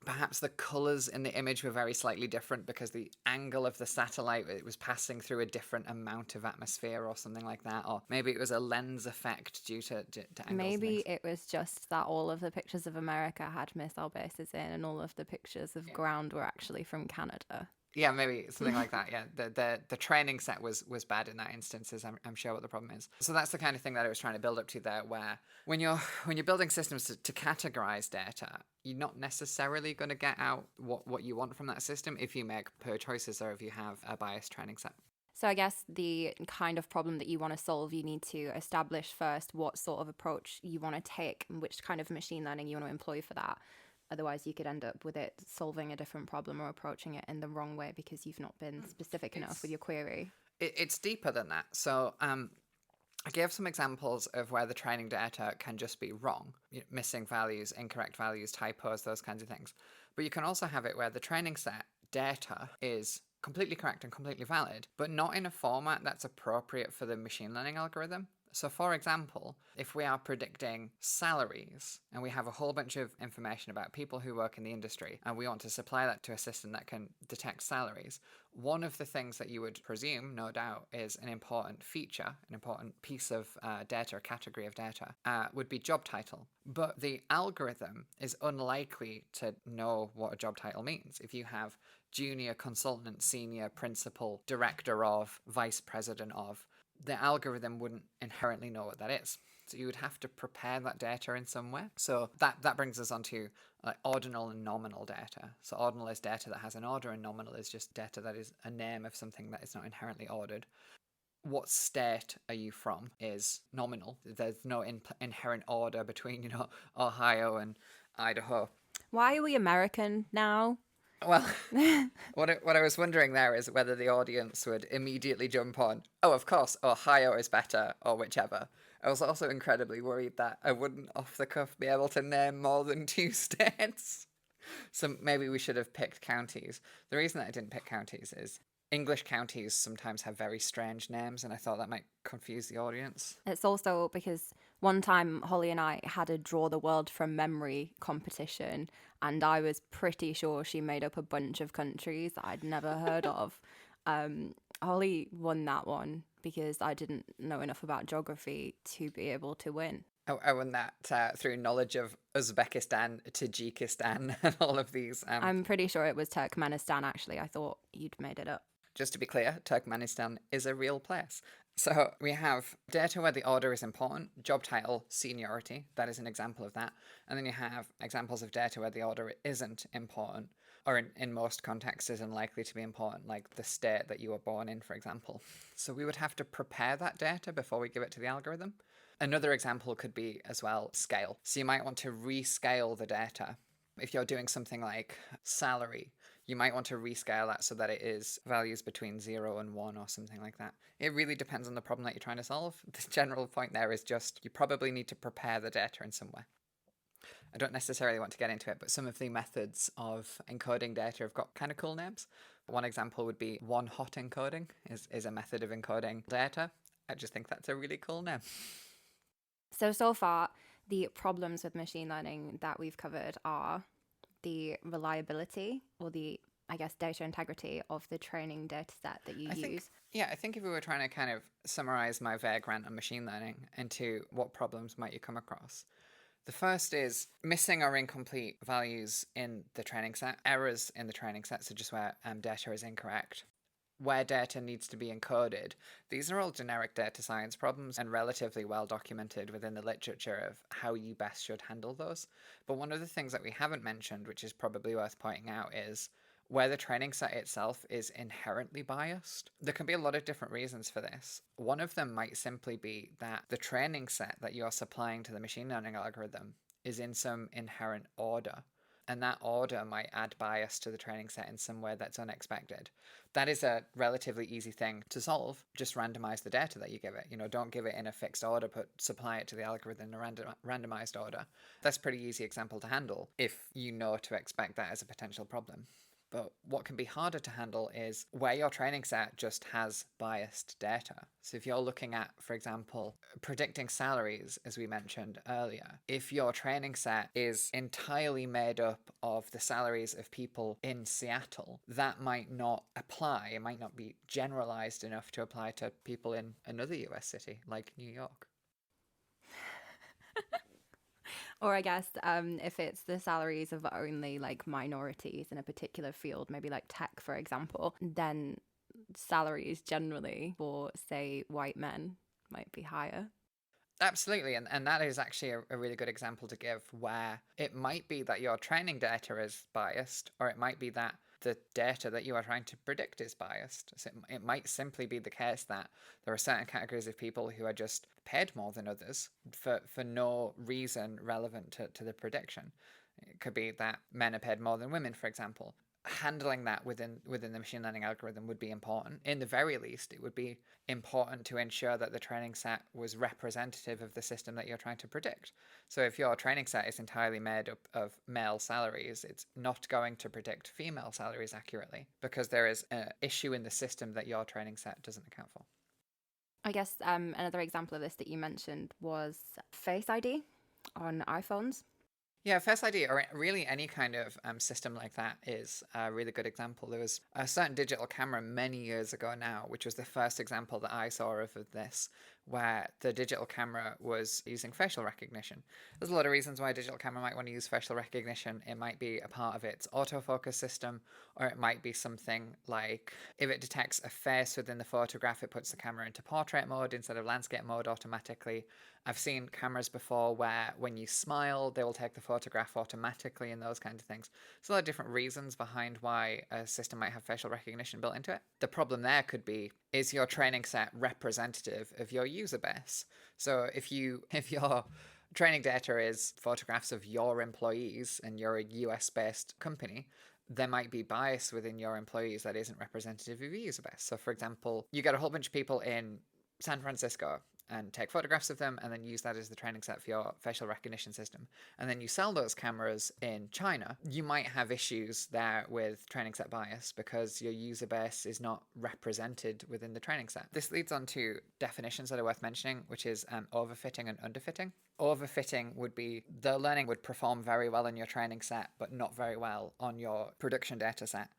perhaps the colours in the image were very slightly different because the angle of the satellite, it was passing through a different amount of atmosphere or something like that. Or maybe it was a lens effect due to angles. Maybe it was just that all of the pictures of America had missile bases in and all of the pictures of ground were actually from Canada. Yeah, maybe something like that. Yeah, the training set was bad in that instance. Is I'm sure what the problem is. So that's the kind of thing that I was trying to build up to there. Where when you're building systems to categorize data, you're not necessarily going to get out what you want from that system if you make poor choices or if you have a biased training set. So I guess the kind of problem that you want to solve, you need to establish first what sort of approach you want to take and which kind of machine learning you want to employ for that. Otherwise, you could end up with it solving a different problem or approaching it in the wrong way because you've not been specific enough with your query. It's deeper than that. So I gave some examples of where the training data can just be wrong, missing values, incorrect values, typos, those kinds of things. But you can also have it where the training set data is completely correct and completely valid, but not in a format that's appropriate for the machine learning algorithm. So, for example, if we are predicting salaries and we have a whole bunch of information about people who work in the industry and we want to supply that to a system that can detect salaries, one of the things that you would presume, no doubt, is an important feature, an important piece of data, a category of data, would be job title. But the algorithm is unlikely to know what a job title means. If you have junior consultant, senior principal, director of, vice president of, the algorithm wouldn't inherently know what that is. So you would have to prepare that data in some way. So that brings us on to ordinal and nominal data. So ordinal is data that has an order, and nominal is just data that is a name of something that is not inherently ordered. What state are you from is nominal. There's no inherent order between, Ohio and Idaho. Why are we American now? Well, what I was wondering there is whether the audience would immediately jump on, oh, of course, Ohio is better, or whichever. I was also incredibly worried that I wouldn't off the cuff be able to name more than 2 states. So maybe we should have picked counties. The reason that I didn't pick counties is English counties sometimes have very strange names, and I thought that might confuse the audience. It's also because one time Holly and I had a draw the world from memory competition, and I was pretty sure she made up a bunch of countries that I'd never heard of. Holly won that one because I didn't know enough about geography to be able to win. I won that through knowledge of Uzbekistan, Tajikistan, and all of these. I'm pretty sure it was Turkmenistan, actually. I thought you'd made it up. Just to be clear, Turkmenistan is a real place. So we have data where the order is important, job title, seniority, that is an example of that. And then you have examples of data where the order isn't important, or in most contexts is unlikely to be important, like the state that you were born in, for example. So we would have to prepare that data before we give it to the algorithm. Another example could be as well scale. So you might want to rescale the data. If you're doing something like salary, you might want to rescale that so that it is values between 0 and 1 or something like that. It really depends on the problem that you're trying to solve. The general point there is just you probably need to prepare the data in some way. I don't necessarily want to get into it, but some of the methods of encoding data have got kind of cool names. One example would be one-hot encoding is a method of encoding data. I just think that's a really cool name. So far, the problems with machine learning that we've covered are the reliability or the, I guess, data integrity of the training data set that you use. I think if we were trying to kind of summarize my vague rant on machine learning into what problems might you come across, the first is missing or incomplete values in the training set, errors in the training set, so just where data is incorrect, where data needs to be encoded. These are all generic data science problems and relatively well documented within the literature of how you best should handle those. But one of the things that we haven't mentioned, which is probably worth pointing out, is where the training set itself is inherently biased. There can be a lot of different reasons for this. One of them might simply be that the training set that you're supplying to the machine learning algorithm is in some inherent order, and that order might add bias to the training set in some way that's unexpected. That is a relatively easy thing to solve. Just randomize the data that you give it. Don't give it in a fixed order, but supply it to the algorithm in a randomized order. That's a pretty easy example to handle if you know to expect that as a potential problem. But what can be harder to handle is where your training set just has biased data. So if you're looking at, for example, predicting salaries, as we mentioned earlier, if your training set is entirely made up of the salaries of people in Seattle, that might not apply. It might not be generalized enough to apply to people in another US city, like New York. Or I guess if it's the salaries of only like minorities in a particular field, maybe like tech, for example, then salaries generally for, say, white men might be higher. Absolutely, and that is actually a really good example to give, where it might be that your training data is biased, or it might be that the data that you are trying to predict is biased. So it might simply be the case that there are certain categories of people who are just paid more than others for no reason relevant to the prediction. It could be that men are paid more than women, for example. Handling that within the machine learning algorithm would be important. In the very least, it would be important to ensure that the training set was representative of the system that you're trying to predict. So if your training set is entirely made up of male salaries, it's not going to predict female salaries accurately because there is an issue in the system that your training set doesn't account for. I guess another example of this that you mentioned was Face ID on iPhones. Yeah, Face ID, or really any kind of system like that, is a really good example. There was a certain digital camera many years ago now, which was the first example that I saw of this, where the digital camera was using facial recognition. There's a lot of reasons why a digital camera might want to use facial recognition. It might be a part of its autofocus system, or it might be something like if it detects a face within the photograph, it puts the camera into portrait mode instead of landscape mode automatically. I've seen cameras before where when you smile, they will take the photograph automatically and those kinds of things. There's a lot of different reasons behind why a system might have facial recognition built into it. The problem there could be, is your training set representative of your user base? So if your training data is photographs of your employees and you're a US-based company, there might be bias within your employees that isn't representative of your user base. So for example, you get a whole bunch of people in San Francisco and take photographs of them and then use that as the training set for your facial recognition system. And then you sell those cameras in China. You might have issues there with training set bias because your user base is not represented within the training set. This leads on to definitions that are worth mentioning, which is overfitting and underfitting. Overfitting would be the learning would perform very well in your training set, but not very well on your production data set.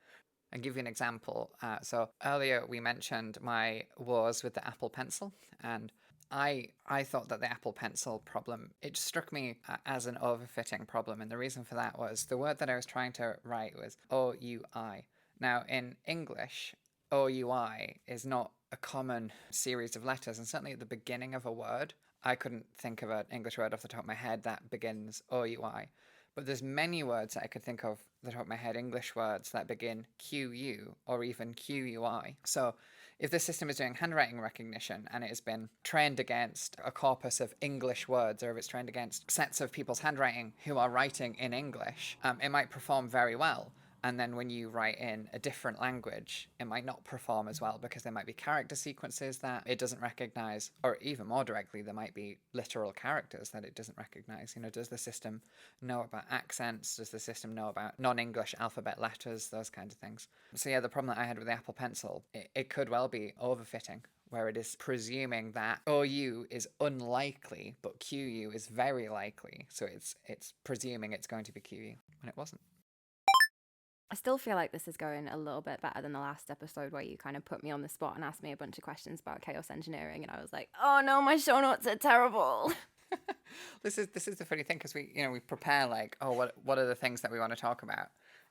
I'll give you an example. So earlier we mentioned my woes with the Apple Pencil, and I thought that the Apple Pencil problem, it struck me as an overfitting problem, and the reason for that was the word that I was trying to write was OUI. Now, in English, OUI is not a common series of letters, and certainly at the beginning of a word, I couldn't think of an English word off the top of my head that begins OUI. But there's many words that I could think of the top of my head, English words that begin QU or even QUI. So if the system is doing handwriting recognition and it has been trained against a corpus of English words, or if it's trained against sets of people's handwriting who are writing in English, it might perform very well. And then when you write in a different language, it might not perform as well because there might be character sequences that it doesn't recognize, or even more directly, there might be literal characters that it doesn't recognize. You know, does the system know about accents? Does the system know about non-English alphabet letters? Those kinds of things. So yeah, the problem that I had with the Apple Pencil, it could well be overfitting, where it is presuming that OU is unlikely, but QU is very likely. So it's presuming it's going to be QU, when it wasn't. I still feel like this is going a little bit better than the last episode where you kind of put me on the spot and asked me a bunch of questions about chaos engineering, and I was like, oh no, my show notes are terrible. This is the funny thing, because we prepare like, oh, what are the things that we want to talk about,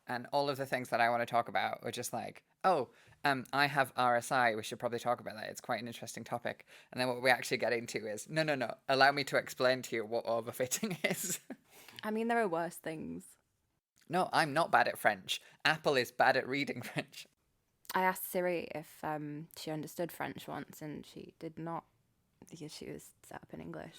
and all of the things that I want to talk about are just like, oh, I have RSI, we should probably talk about that, it's quite an interesting topic. And then what we actually get into is, no, allow me to explain to you what overfitting is. I mean, there are worse things. No, I'm not bad at French. Apple is bad at reading French. I asked Siri if she understood French once, and she did not, because she was set up in English.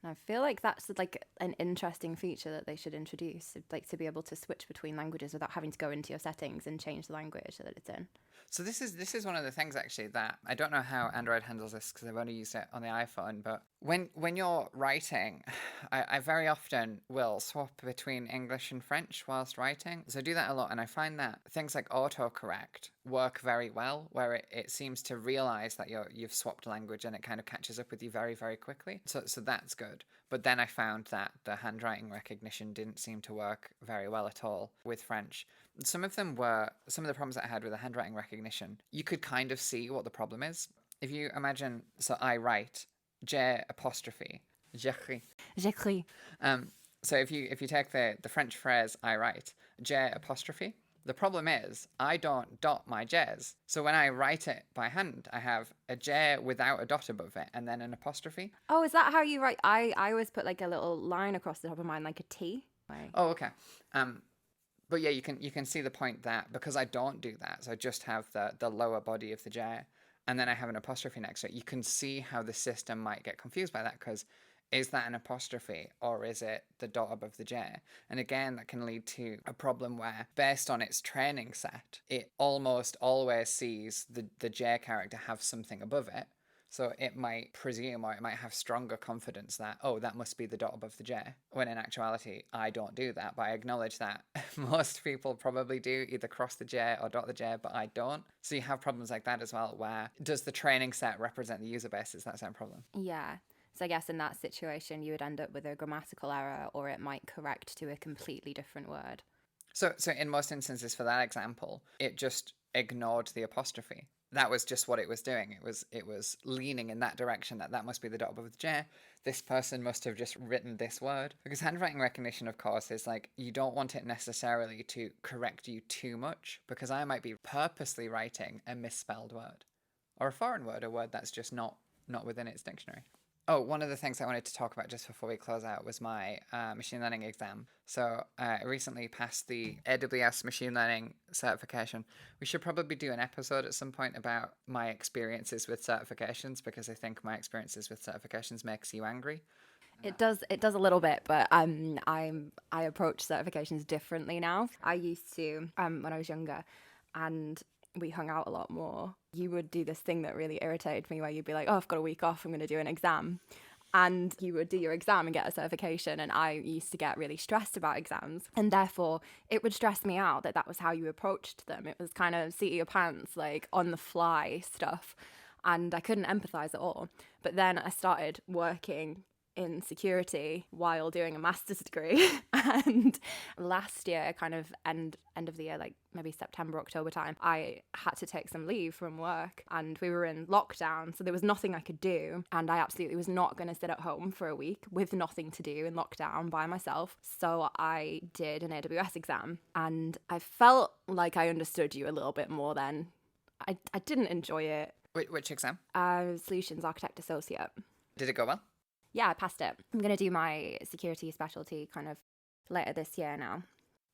And I feel like that's like an interesting feature that they should introduce, like to be able to switch between languages without having to go into your settings and change the language that it's in. So this is one of the things actually that I don't know how Android handles this because I've only used it on the iPhone, but when you're writing, I very often will swap between English and French whilst writing. So I do that a lot, and I find that things like autocorrect work very well, where it seems to realize that you've swapped language and it kind of catches up with you very, very quickly. So that's good. But then I found that the handwriting recognition didn't seem to work very well at all with French. Some of the problems that I had with the handwriting recognition, you could kind of see what the problem is. If you imagine, so I write J apostrophe, J'écris. J'écris. So if you take the French phrase I write, J apostrophe, the problem is I don't dot my J's. So when I write it by hand, I have a J without a dot above it and then an apostrophe. Oh, is that how you write? I always put like a little line across the top of mine, like a T. Like, Oh, okay. But yeah, you can see the point that because I don't do that, so I just have the lower body of the J, and then I have an apostrophe next to it. You can see how the system might get confused by that because is that an apostrophe or is it the dot above the J? And again, that can lead to a problem where, based on its training set, it almost always sees the J character have something above it. So it might presume or it might have stronger confidence that, oh, that must be the dot above the J. When in actuality, I don't do that. But I acknowledge that most people probably do either cross the J or dot the J, but I don't. So you have problems like that as well, where does the training set represent the user base? Is that the same problem? yeah. So I guess in that situation, you would end up with a grammatical error, or it might correct to a completely different word. So in most instances for that example, it just ignored the apostrophe. That was just what it was doing. It was leaning in that direction that must be the dot above the J. This person must have just written this word. Because handwriting recognition, of course, is like you don't want it necessarily to correct you too much because I might be purposely writing a misspelled word or a foreign word, a word that's just not within its dictionary. Oh, one of the things I wanted to talk about just before we close out was my machine learning exam. So I recently passed the AWS machine learning certification. We should probably do an episode at some point about my experiences with certifications because I think my experiences with certifications makes you angry. It does a little bit, but I approach certifications differently now. I used to when I was younger, and we hung out a lot more. You would do this thing that really irritated me where you'd be like, oh, I've got a week off, I'm going to do an exam. And you would do your exam and get a certification. And I used to get really stressed about exams. And therefore, it would stress me out that was how you approached them. It was kind of seat of your pants, like on the fly stuff. And I couldn't empathize at all. But then I started working in security while doing a master's degree. And last year, kind of end of the year, like maybe September, October time, I had to take some leave from work and we were in lockdown. So there was nothing I could do. And I absolutely was not going to sit at home for a week with nothing to do in lockdown by myself. So I did an AWS exam and I felt like I understood you a little bit more then. I didn't enjoy it. Which exam? Solutions Architect Associate. Did it go well? Yeah, I passed it. I'm going to do my security specialty kind of later this year now.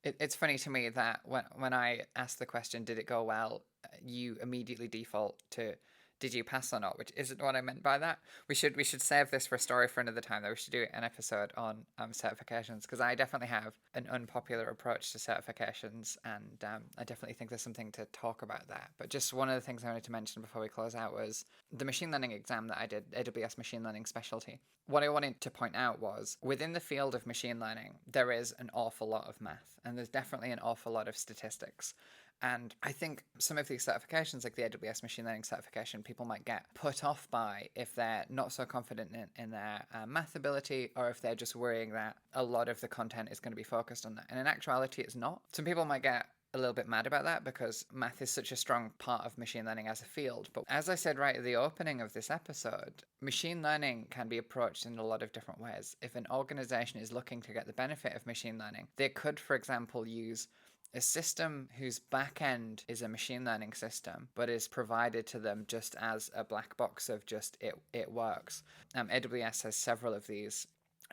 It's funny to me that when I asked the question, did it go well, you immediately default to, did you pass or not, which isn't what I meant by that. We should save this for a story for another time, though. We should do an episode on certifications, because I definitely have an unpopular approach to certifications, and I definitely think there's something to talk about that. But just one of the things I wanted to mention before we close out was the machine learning exam that I did, AWS Machine Learning Specialty. What I wanted to point out was, within the field of machine learning, there is an awful lot of math, and there's definitely an awful lot of statistics. And I think some of these certifications, like the AWS machine learning certification, people might get put off by if they're not so confident in their math ability, or if they're just worrying that a lot of the content is going to be focused on that. And in actuality, it's not. Some people might get a little bit mad about that because math is such a strong part of machine learning as a field. But as I said right at the opening of this episode, machine learning can be approached in a lot of different ways. If an organization is looking to get the benefit of machine learning, they could, for example, use a system whose back end is a machine learning system, but is provided to them just as a black box of just it works. AWS has several of these.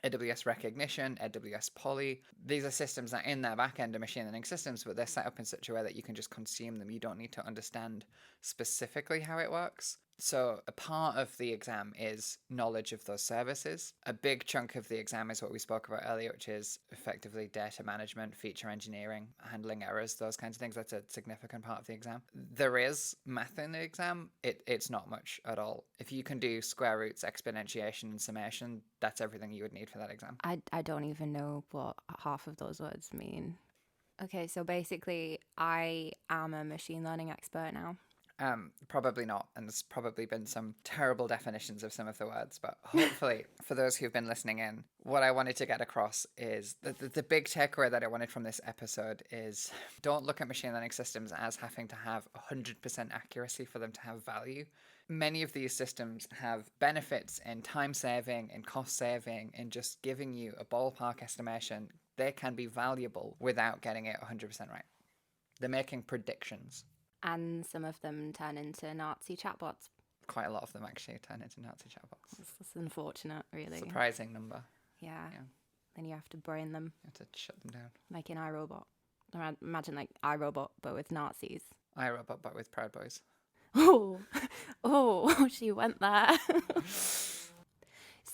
AWS Recognition, AWS Poly. These are systems that in their backend are machine learning systems, but they're set up in such a way that you can just consume them. You don't need to understand specifically how it works. So a part of the exam is knowledge of those services. A big chunk of the exam is what we spoke about earlier, which is effectively data management, feature engineering, handling errors, those kinds of things. That's a significant part of the exam. There is math in the exam. It's not much at all. If you can do square roots, exponentiation, and summation, that's everything you would need for that exam. I don't even know what half of those words mean. Okay, so basically I am a machine learning expert now. Probably not, and there's probably been some terrible definitions of some of the words, but hopefully for those who've been listening in, what I wanted to get across is the big takeaway that I wanted from this episode is don't look at machine learning systems as having to have 100% accuracy for them to have value. many of these systems have benefits in time saving, in cost saving, in just giving you a ballpark estimation. They can be valuable without getting it 100% right. They're making predictions. And some of them turn into Nazi chatbots. Quite a lot of them actually turn into Nazi chatbots. It's unfortunate, really. Surprising number. Yeah. Then you have to brain them. You have to shut them down. Like in iRobot. Imagine like iRobot, but with Nazis. iRobot, but with Proud Boys. Oh, she went there.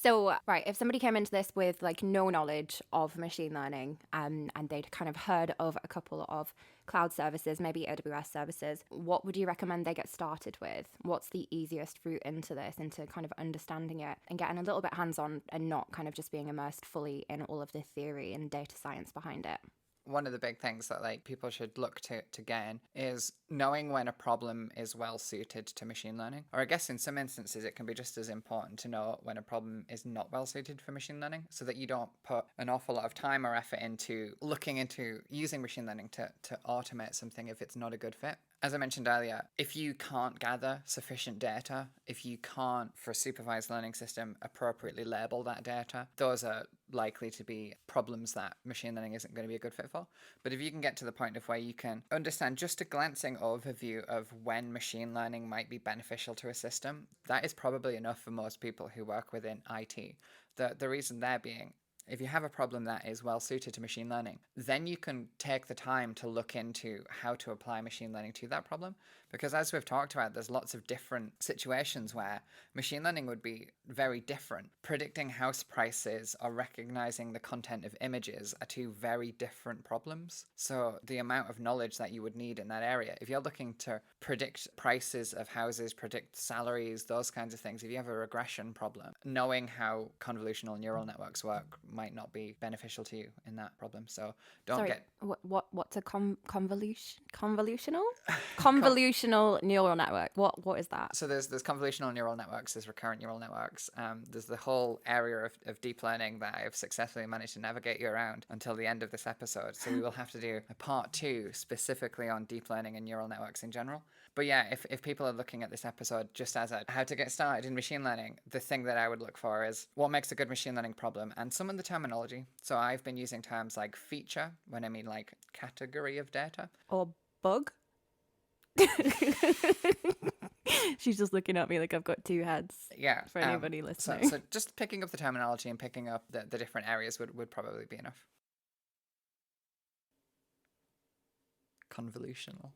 So, right, if somebody came into this with like no knowledge of machine learning and they'd kind of heard of a couple of cloud services, maybe AWS services, what would you recommend they get started with? What's the easiest route into this, into kind of understanding it and getting a little bit hands-on and not kind of just being immersed fully in all of the theory and data science behind it? One of the big things that like people should look to gain is knowing when a problem is well suited to machine learning. Or I guess in some instances it can be just as important to know when a problem is not well suited for machine learning, so that you don't put an awful lot of time or effort into looking into using machine learning to automate something if it's not a good fit. As I mentioned earlier, if you can't gather sufficient data, if you can't, for a supervised learning system, appropriately label that data, those are likely to be problems that machine learning isn't going to be a good fit for. But if you can get to the point of where you can understand just a glancing overview of when machine learning might be beneficial to a system, that is probably enough for most people who work within IT. The reason there being, if you have a problem that is well suited to machine learning, then you can take the time to look into how to apply machine learning to that problem. Because as we've talked about, there's lots of different situations where machine learning would be very different. Predicting house prices or recognizing the content of images are two very different problems. So the amount of knowledge that you would need in that area, if you're looking to predict prices of houses, predict salaries, those kinds of things, if you have a regression problem, knowing how convolutional neural networks work might not be beneficial to you in that problem. So what's a convolutional neural network? What is that? So there's convolutional neural networks, there's recurrent neural networks. There's the whole area of deep learning that I've successfully managed to navigate you around until the end of this episode. So we will have to do a part 2 specifically on deep learning and neural networks in general. But yeah, if people are looking at this episode just as a how to get started in machine learning, the thing that I would look for is what makes a good machine learning problem and some of the terminology. So I've been using terms like feature when I mean like category of data. Or bug? She's just looking at me like I've got two heads. Yeah. For anybody listening. So just picking up the terminology and picking up the different areas would probably be enough. Convolutional.